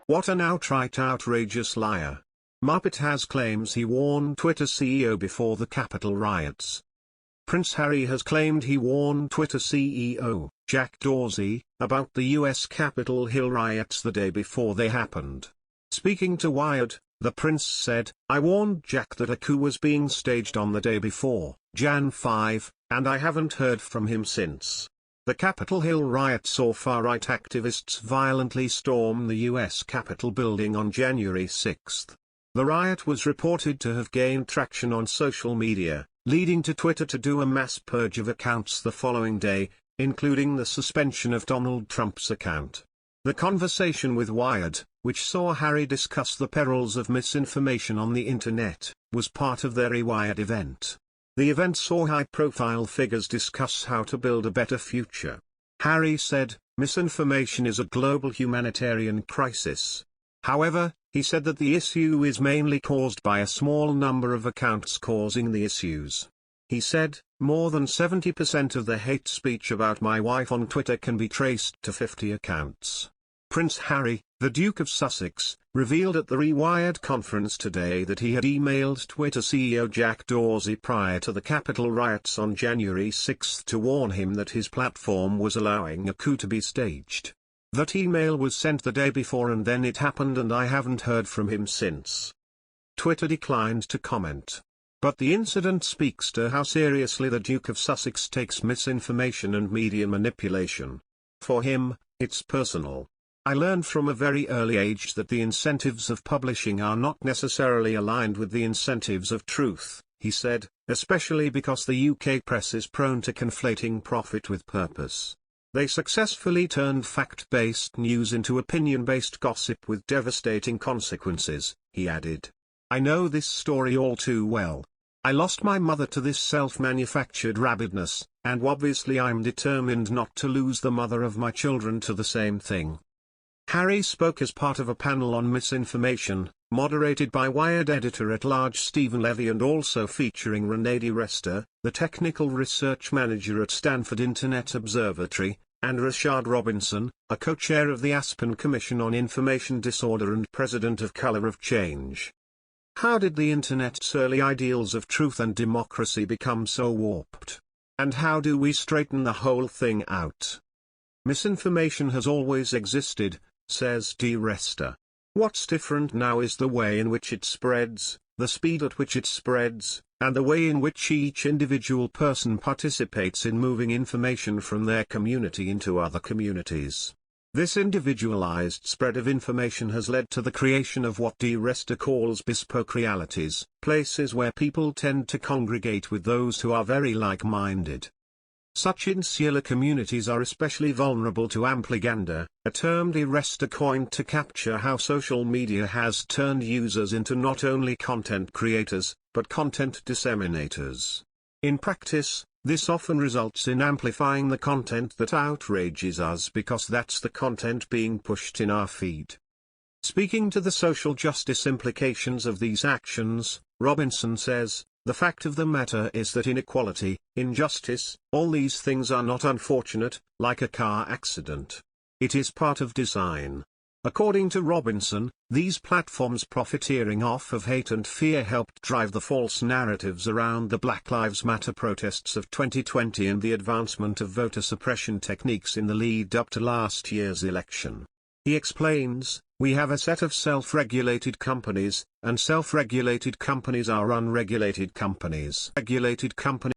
What an outright outrageous liar. MUPPET has claims he warned Twitter CEO before the Capitol riots. Prince Harry has claimed he warned Twitter CEO, Jack Dorsey, about the US Capitol Hill riots the day before they happened. Speaking to Wired, the prince said, "I warned Jack that a coup was being staged on the day before, Jan 5, and I haven't heard from him since." The Capitol Hill riot saw far-right activists violently storm the US Capitol building on January 6. The riot was reported to have gained traction on social media, leading to Twitter to do a mass purge of accounts the following day, including the suspension of Donald Trump's account. The Conversation with Wired, which saw Harry discuss the perils of misinformation on the internet, was part of their Rewired event. The event saw high-profile figures discuss how to build a better future. Harry said, "Misinformation is a global humanitarian crisis." However, he said that the issue is mainly caused by a small number of accounts causing the issues. He said, "More than 70% of the hate speech about my wife on Twitter can be traced to 50 accounts." Prince Harry, the Duke of Sussex, revealed at the Rewired conference today that he had emailed Twitter CEO Jack Dorsey prior to the Capitol riots on January 6 to warn him that his platform was allowing a coup to be staged. That email was sent the day before and then it happened and I haven't heard from him since. Twitter declined to comment. But the incident speaks to how seriously the Duke of Sussex takes misinformation and media manipulation. For him, it's personal. "I learned from a very early age that the incentives of publishing are not necessarily aligned with the incentives of truth," he said, "especially because the UK press is prone to conflating profit with purpose. They successfully turned fact-based news into opinion-based gossip with devastating consequences," he added. "I know this story all too well. I lost my mother to this self-manufactured rabidness, and obviously I'm determined not to lose the mother of my children to the same thing." Harry spoke as part of a panel on misinformation, moderated by Wired editor-at-large Stephen Levy and also featuring Renee DiResta, the technical research manager at Stanford Internet Observatory, and Rashad Robinson, a co-chair of the Aspen Commission on Information Disorder and president of Color of Change. How did the Internet's early ideals of truth and democracy become so warped? And how do we straighten the whole thing out? "Misinformation has always existed," says DiResta. "What's different now is the way in which it spreads, the speed at which it spreads, and the way in which each individual person participates in moving information from their community into other communities. This individualized spread of information has led to the creation of what DiResta calls bespoke realities, places where people tend to congregate with those who are very like-minded. Such insular communities are especially vulnerable to ampliganda, a term DiResta coined to capture how social media has turned users into not only content creators, but content disseminators. In practice, this often results in amplifying the content that outrages us because that's the content being pushed in our feed." Speaking to the social justice implications of these actions, Robinson says, "The fact of the matter is that inequality, injustice, all these things are not unfortunate, like a car accident. It is part of design." According to Robinson, these platforms profiteering off of hate and fear helped drive the false narratives around the Black Lives Matter protests of 2020 and the advancement of voter suppression techniques in the lead up to last year's election. He explains, "We have a set of self-regulated companies, and self-regulated companies are unregulated companies. Regulated companies